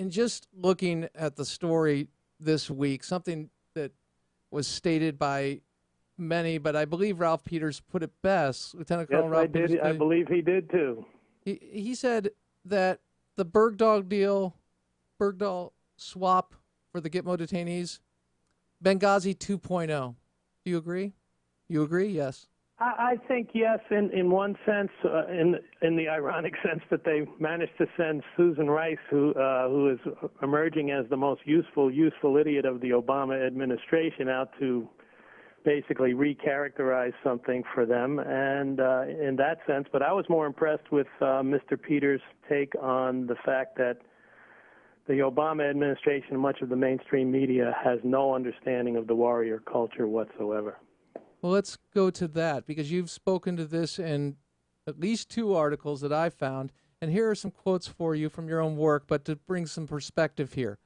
in just looking at the story this week, something that was stated by many, but I believe Ralph Peters put it best. Lieutenant Yes, Colonel Ralph I did. Peters. I believe he did too. He said that the Bergdahl deal, Bergdahl swap for the Gitmo detainees, Benghazi 2.0. Do you agree? You agree? Yes. I think yes, in one sense, in the ironic sense that they managed to send Susan Rice, who is emerging as the most useful idiot of the Obama administration, out to basically recharacterize something for them, and in that sense. But I was more impressed with Mr. Peters' take on the fact that the Obama administration, much of the mainstream media, has no understanding of the warrior culture whatsoever. Well, let's go to that, because you've spoken to this in at least 2 articles that I found, and here are some quotes for you from your own work, but to bring some perspective here.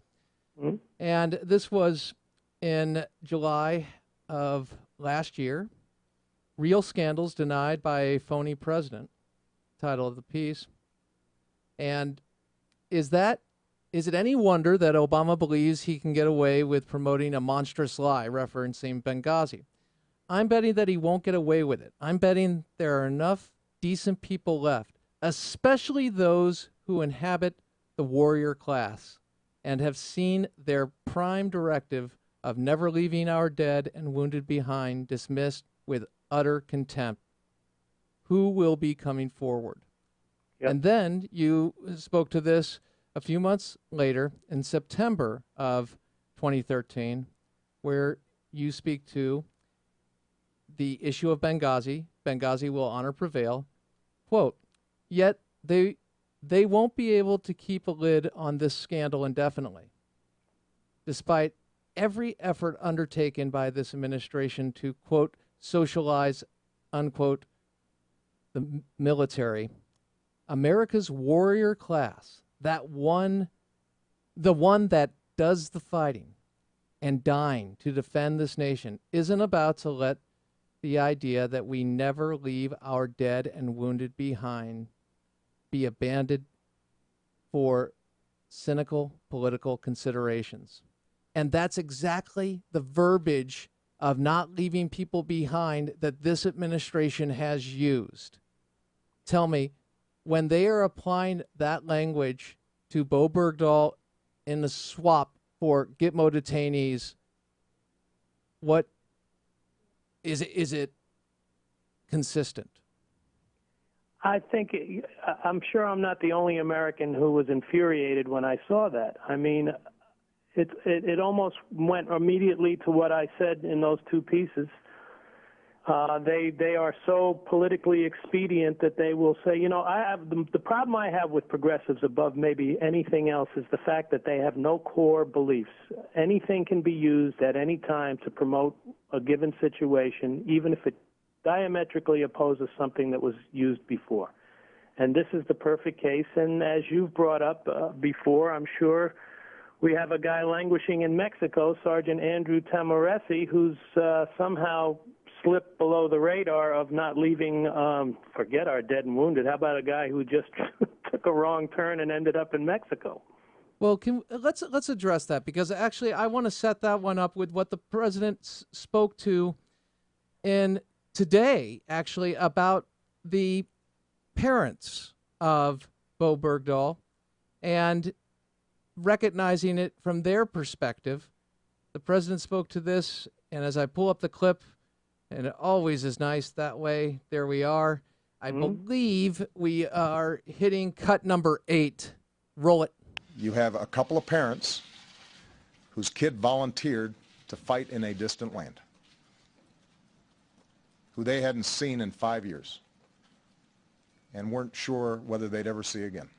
Mm-hmm. And this was in July of last year. Real Scandals Denied by a Phony President, title of the piece. And is it any wonder that Obama believes he can get away with promoting a monstrous lie referencing Benghazi? I'm betting that he won't get away with it. I'm betting there are enough decent people left, especially those who inhabit the warrior class and have seen their prime directive of never leaving our dead and wounded behind dismissed with utter contempt, who will be coming forward. Yep. And then you spoke to this a few months later in September of 2013, where you speak to the issue of Benghazi. Benghazi will honor prevail. Quote, yet they won't be able to keep a lid on this scandal indefinitely, despite every effort undertaken by this administration to, quote, socialize, unquote, the military. America's warrior class, the one that does the fighting and dying to defend this nation, isn't about to let the idea that we never leave our dead and wounded behind be abandoned for cynical political considerations. And that's exactly the verbiage of not leaving people behind that this administration has used. Tell me, when they are applying that language to Bo Bergdahl in the swap for Gitmo detainees, what is it consistent? I think I'm sure I'm not the only American who was infuriated when I saw that. I mean, it almost went immediately to what I said in those 2 pieces. They are so politically expedient that they will say, you know, I have the problem I have with progressives above maybe anything else is the fact that they have no core beliefs. Anything can be used at any time to promote a given situation, even if it diametrically opposes something that was used before. And this is the perfect case. And as you've brought up before, I'm sure we have a guy languishing in Mexico, Sergeant Andrew Tamoresi, who's somehow slipped below the radar of not leaving, forget our dead and wounded. How about a guy who just took a wrong turn and ended up in Mexico? Well, let's address that, because actually I want to set that one up with what the president spoke to in today, actually, about the parents of Bo Bergdahl and recognizing it from their perspective. The president spoke to this, and as I pull up the clip, and it always is nice that way, there we are. I believe we are hitting cut number 8. Roll it. You have a couple of parents whose kid volunteered to fight in a distant land, who they hadn't seen in 5 years and weren't sure whether they'd ever see again.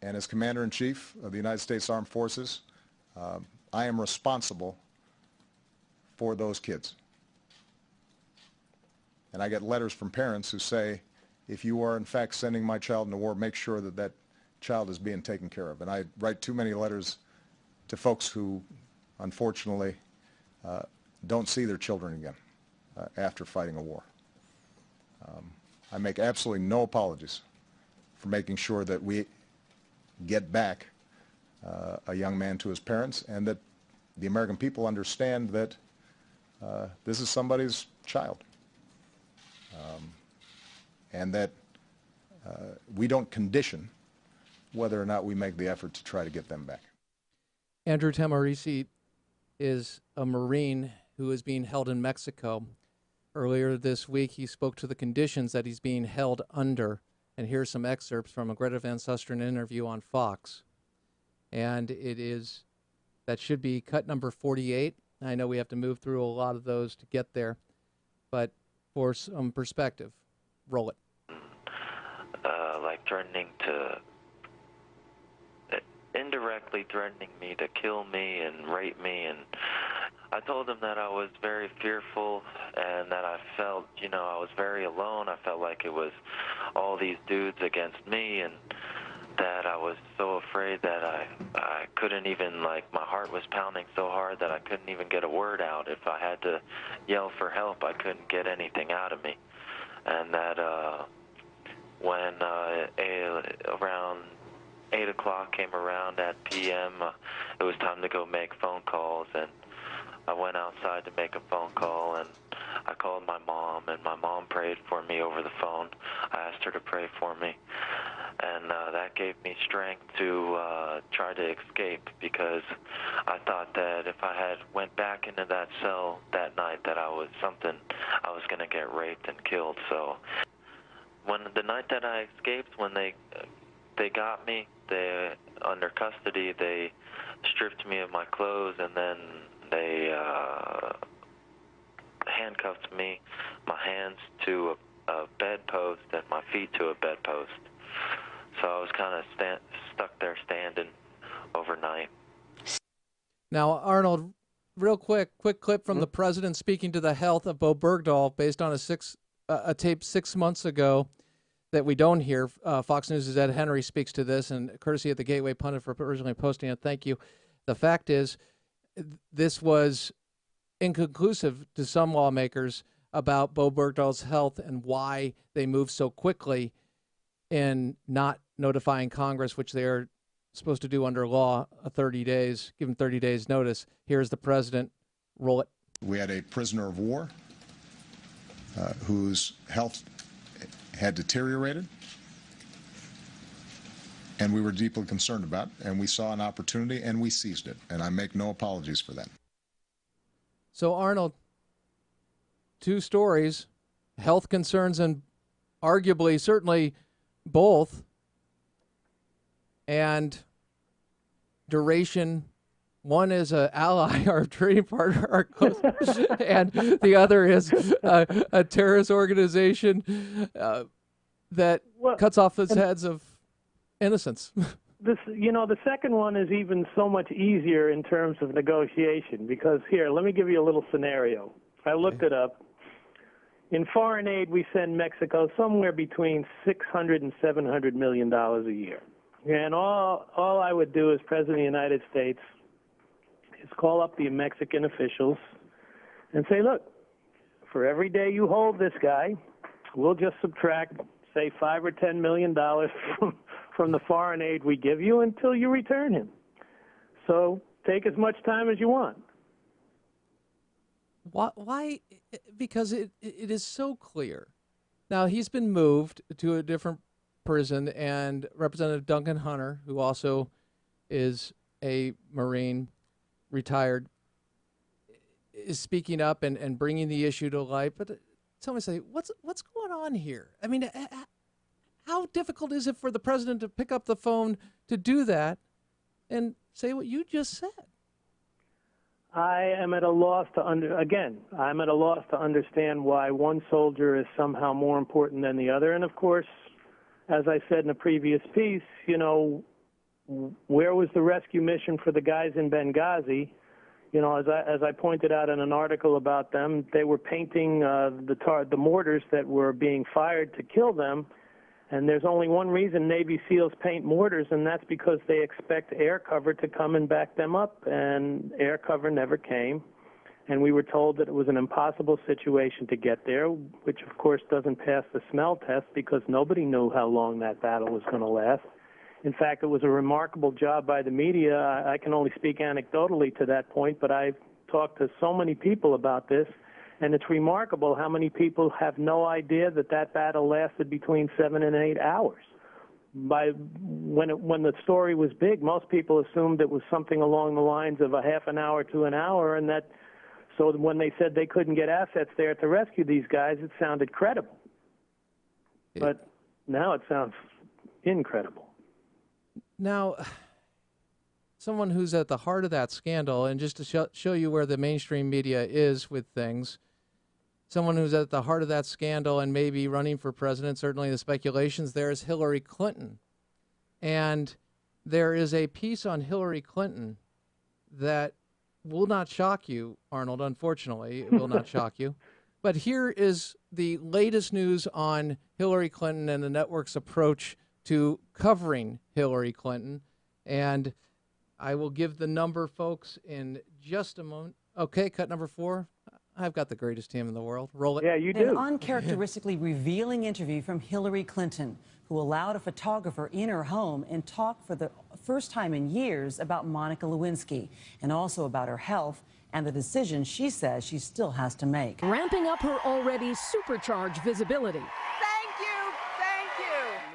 And as Commander-in-Chief of the United States Armed Forces, I am responsible for those kids. And I get letters from parents who say, if you are in fact sending my child into war, make sure that that child is being taken care of. And I write too many letters to folks who, unfortunately, don't see their children again after fighting a war. I make absolutely no apologies for making sure that get back a young man to his parents, and that the American people understand that this is somebody's child, and that we don't condition whether or not we make the effort to try to get them back. Andrew Tamarisi is a Marine who is being held in Mexico. Earlier this week, he spoke to the conditions that he's being held under. And here's some excerpts from a Greta Van Susteren interview on Fox. And that should be cut number 48. I know we have to move through a lot of those to get there, but for some perspective, roll it. Like indirectly threatening me to kill me and rape me, and I told him that I was very fearful and that I felt, I was very alone. I felt like it was all these dudes against me, and that I was so afraid that I couldn't even, my heart was pounding so hard that I couldn't even get a word out. If I had to yell for help, I couldn't get anything out of me. And that when around 8 o'clock came around at p.m., it was time to go make phone calls, and I went outside to make a phone call, and I called my mom, and my mom prayed for me over the phone. I asked her to pray for me, and that gave me strength to try to escape, because I thought that if I had went back into that cell that night, that I was going to get raped and killed. So when the night that I escaped, when they got me, under custody, they stripped me of my clothes, and then they handcuffed me, my hands to a bedpost and my feet to a bedpost. So I was kind of stuck there standing overnight. Now, Arnold, real quick clip from the president speaking to the health of Bo Bergdahl based on a tape 6 months ago that we don't hear. Fox News' Ed Henry speaks to this, and courtesy of the Gateway Pundit for originally posting it. Thank you. The fact is, this was inconclusive to some lawmakers about Bo Bergdahl's health and why they moved so quickly in not notifying Congress, which they are supposed to do under law, 30 days, give them 30 days notice. Here's the president. Roll it. We had a prisoner of war whose health had deteriorated, and we were deeply concerned about, and we saw an opportunity, and we seized it, and I make no apologies for that. So, Arnold, two stories, health concerns and arguably, certainly both, and duration. One is an ally, our trading partner, our close, and the other is a terrorist organization that cuts off the heads of innocents. The second one is even so much easier in terms of negotiation, because here, let me give you a little scenario. I looked it up. In foreign aid, we send Mexico somewhere between $600 and $700 million a year. And all I would do as President of the United States is call up the Mexican officials and say, look, for every day you hold this guy, we'll just subtract, say, $5 or $10 million from the foreign aid we give you until you return him. So take as much time as you want. Why? Because it is so clear. Now, he's been moved to a different prison, and Representative Duncan Hunter, who also is a Marine, retired, is speaking up and bringing the issue to light. But tell me, what's going on here? I mean, how difficult is it for the president to pick up the phone to do that and say what you just said? I am at a loss I'm at a loss to understand why one soldier is somehow more important than the other. And of course, as I said in a previous piece, where was the rescue mission for the guys in Benghazi? As I pointed out in an article about them, they were painting the mortars that were being fired to kill them. And there's only one reason Navy SEALs paint mortars, and that's because they expect air cover to come and back them up. And air cover never came. And we were told that it was an impossible situation to get there, which of course doesn't pass the smell test because nobody knew how long that battle was going to last. In fact, it was a remarkable job by the media. I can only speak anecdotally to that point, but I've talked to so many people about this, and it's remarkable how many people have no idea that that battle lasted between 7 and 8 hours. When the story was big, most people assumed it was something along the lines of a half an hour to an hour, and so when they said they couldn't get assets there to rescue these guys, it sounded credible. But now it sounds incredible. Now, someone who's at the heart of that scandal, and just to show you where the mainstream media is with things, someone who's at the heart of that scandal and maybe running for president, certainly the speculations there, is Hillary Clinton. And there is a piece on Hillary Clinton that will not shock you, Arnold, unfortunately. It will not shock you. But here is the latest news on Hillary Clinton and the network's approach to covering Hillary Clinton. And I will give the number, folks, in just a moment. Okay, cut number 4. I've got the greatest team in the world. Roll it. Yeah, you do. An uncharacteristically revealing interview from Hillary Clinton, who allowed a photographer in her home and talk for the first time in years about Monica Lewinsky and also about her health and the decision she says she still has to make. Ramping up her already supercharged visibility.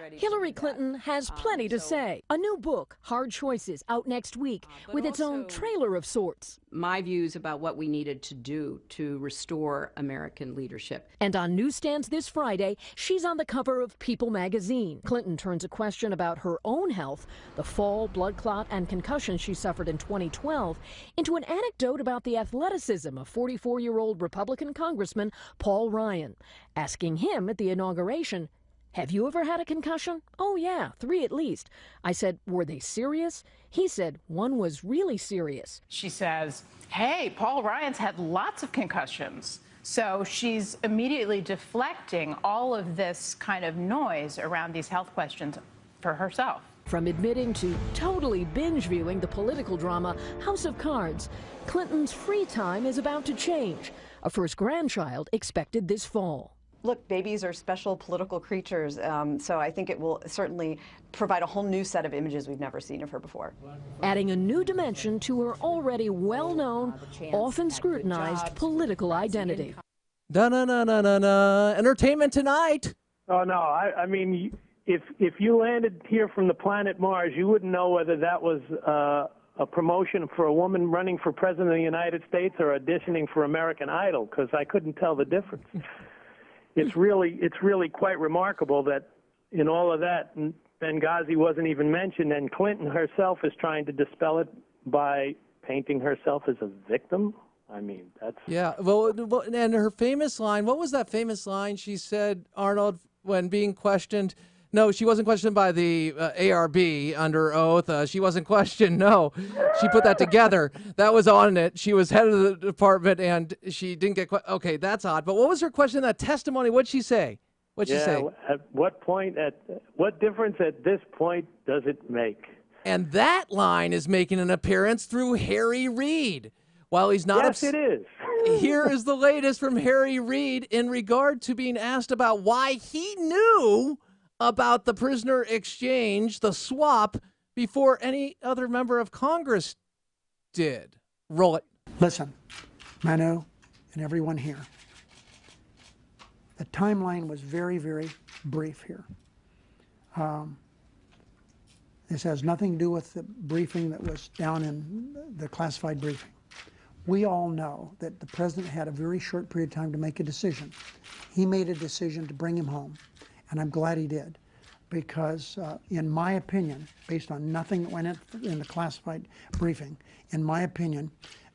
Hillary Clinton has plenty to say. A new book, Hard Choices, out next week with its own trailer of sorts. My views about what we needed to do to restore American leadership. And on newsstands this Friday, she's on the cover of People magazine. Clinton turns a question about her own health, the fall, blood clot, and concussion she suffered in 2012, into an anecdote about the athleticism of 44-year-old Republican Congressman Paul Ryan, asking him at the inauguration, "Have you ever had a concussion?" "Oh, yeah, 3 at least." I said, "Were they serious?" He said, "One was really serious." She says, "Hey, Paul Ryan's had lots of concussions." So she's immediately deflecting all of this kind of noise around these health questions for herself. From admitting to totally binge-viewing the political drama House of Cards, Clinton's free time is about to change. A first grandchild expected this fall. Look, babies are special political creatures, so I think it will certainly provide a whole new set of images we've never seen of her before. Adding a new dimension to her already well-known, often scrutinized political identity. Da-na-na-na-na-na. Entertainment Tonight. Oh, no, I mean, if you landed here from the planet Mars, you wouldn't know whether that was a promotion for a woman running for president of the United States or auditioning for American Idol, because I couldn't tell the difference. It's really quite remarkable that in all of that, Benghazi wasn't even mentioned, and Clinton herself is trying to dispel it by painting herself as a victim. I mean, that's... Yeah, well, and her famous line, what was that famous line she said, Arnold, when being questioned? No, she wasn't questioned by the ARB under oath. She wasn't questioned. No, she put that together. That was on it. She was head of the department, and she didn't get okay, that's odd. But what was her question in that testimony? What'd she say? What'd she say? At what point, what difference at this point does it make? And that line is making an appearance through Harry Reid. While he's not Yes, it is. Here is the latest from Harry Reid in regard to being asked about why he knew about the prisoner exchange, the swap, before any other member of Congress did. Roll it. Listen, Manu and everyone here, the timeline was very, very brief here. This has nothing to do with the briefing that was down in the classified briefing. We all know that the president had a very short period of time to make a decision. He made a decision to bring him home. And I'm glad he did, because in my opinion, based on nothing that went in the classified briefing, in my opinion,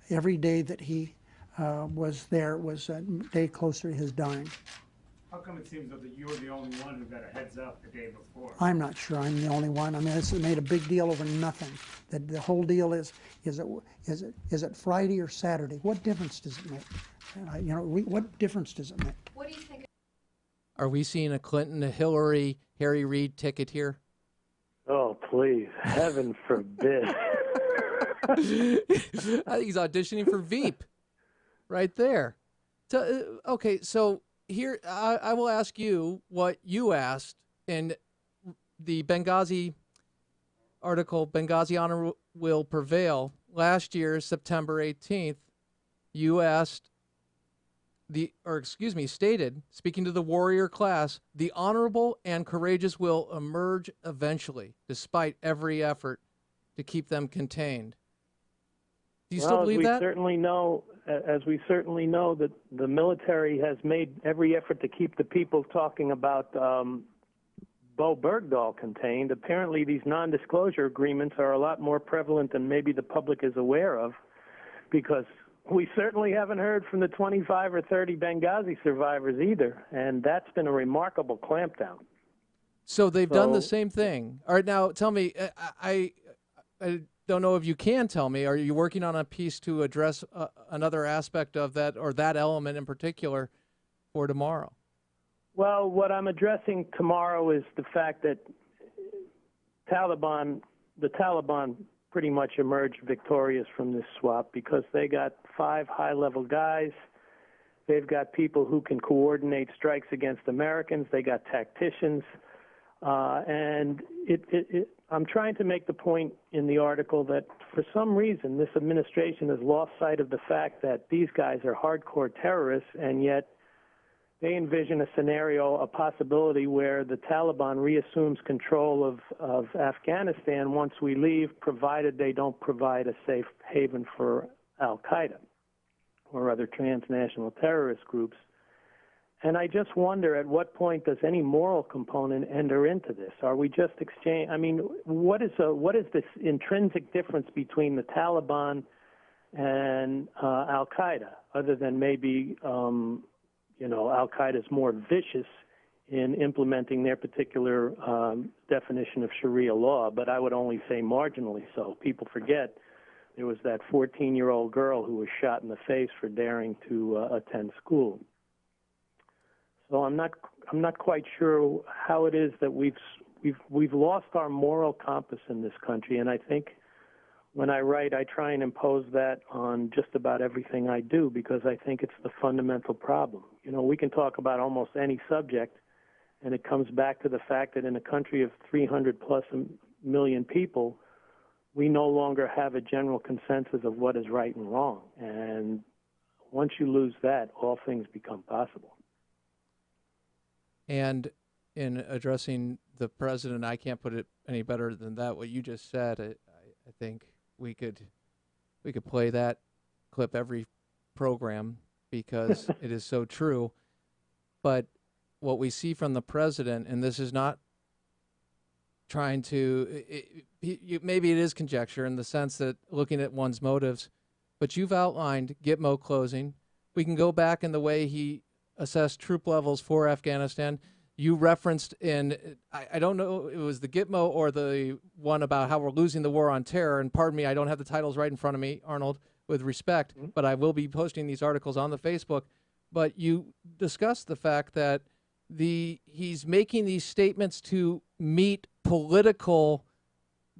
every day that he was there was a day closer to his dying. How come it seems that you were the only one who got a heads up the day before? I'm not sure I'm the only one. I mean, it's made a big deal over nothing. That the whole deal is it Friday or Saturday? What difference does it make? What difference does it make? What do you think? Are we seeing a Clinton, a Hillary, Harry Reid ticket here? Oh, please. Heaven forbid. I think he's auditioning for Veep right there. So, okay, so here I will ask you what you asked in the Benghazi article, Benghazi Honor Will Prevail. Last year, September 18th, you stated, speaking to the warrior class, the honorable and courageous will emerge eventually, despite every effort to keep them contained. Do you still believe that? As we certainly know that the military has made every effort to keep the people talking about Bergdahl contained. Apparently, these non-disclosure agreements are a lot more prevalent than maybe the public is aware of, because we certainly haven't heard from the 25 or 30 Benghazi survivors either, and that's been a remarkable clampdown. So they've done the same thing. All right, now tell me, I don't know if you can tell me, are you working on a piece to address another aspect of that, or that element in particular, for tomorrow? Well, what I'm addressing tomorrow is the fact that the Taliban pretty much emerged victorious from this swap because they got 5 high-level guys. They've got people who can coordinate strikes against Americans. They got tacticians. And I'm trying to make the point in the article that for some reason this administration has lost sight of the fact that these guys are hardcore terrorists, and yet they envision a scenario, a possibility where the Taliban reassumes control of Afghanistan once we leave, provided they don't provide a safe haven for al-Qaeda or other transnational terrorist groups. And I just wonder, at what point does any moral component enter into this? Are we just what is this intrinsic difference between the Taliban and al-Qaeda, other than maybe al-Qaeda is more vicious in implementing their particular definition of Sharia law, but I would only say marginally so. People forget there was that 14-year-old girl who was shot in the face for daring to attend school. So I'm not quite sure how it is that we've lost our moral compass in this country, and I think when I write, I try and impose that on just about everything I do, because I think it's the fundamental problem. We can talk about almost any subject, and it comes back to the fact that in a country of 300-plus million people, we no longer have a general consensus of what is right and wrong. And once you lose that, all things become possible. And in addressing the president, I can't put it any better than that. What you just said, I think we could play that clip every program because it is so true. But what we see from the president, and this is not trying to, maybe it is conjecture in the sense that looking at one's motives, but you've outlined Gitmo closing. We can go back in the way he assessed troop levels for Afghanistan. You referenced I don't know, it was the Gitmo or the one about how we're losing the war on terror. And pardon me, I don't have the titles right in front of me, Arnold, with respect, but I will be posting these articles on the Facebook. But you discussed the fact that he's making these statements to meet political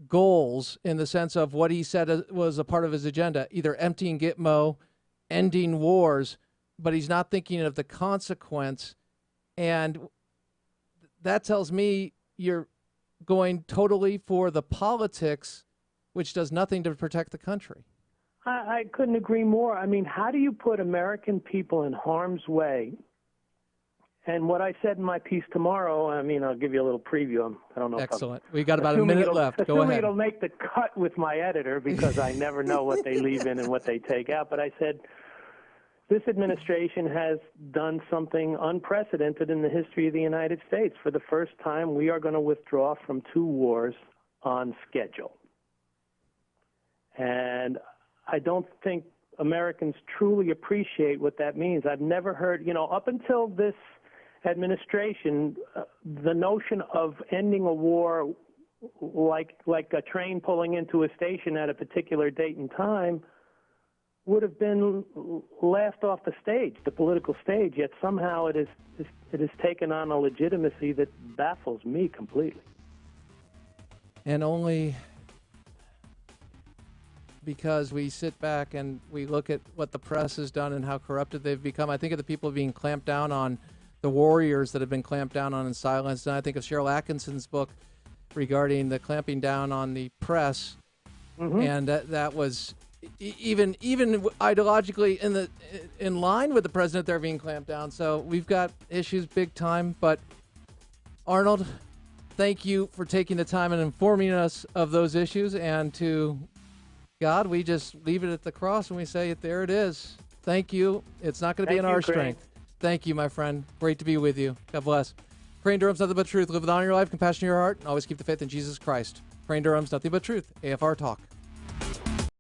goals in the sense of what he said was a part of his agenda, either emptying Gitmo, ending wars, but he's not thinking of the consequence. And that tells me you're going totally for the politics, which does nothing to protect the country. I couldn't agree more. I mean, how do you put American people in harm's way? And what I said in my piece tomorrow, I'll give you a little preview. I don't know. Excellent. We got about a minute left. Go ahead. It'll make the cut with my editor because I never know what they leave in and what they take out. But I said, this administration has done something unprecedented in the history of the United States. For the first time, we are going to withdraw from 2 wars on schedule. And I don't think Americans truly appreciate what that means. I've never heard, up until this administration, the notion of ending a war like a train pulling into a station at a particular date and time would have been laughed off the stage, the political stage, yet somehow it has taken on a legitimacy that baffles me completely. And only because we sit back and we look at what the press has done and how corrupted they've become. I think of the people being clamped down on, the warriors that have been clamped down on and silenced. And I think of Cheryl Atkinson's book, regarding the clamping down on the press, and that was even ideologically in line with the president there being clamped down. So we've got issues big time. But Arnold, thank you for taking the time and informing us of those issues. And to God, we just leave it at the cross and we say, there it is. Thank you. It's not going to be in our strength. Thank you, my friend. Great to be with you. God bless. Crane Durham's Nothing But Truth. Live with honor in your life, compassion in your heart, and always keep the faith in Jesus Christ. Crane Durham's Nothing But Truth. AFR Talk.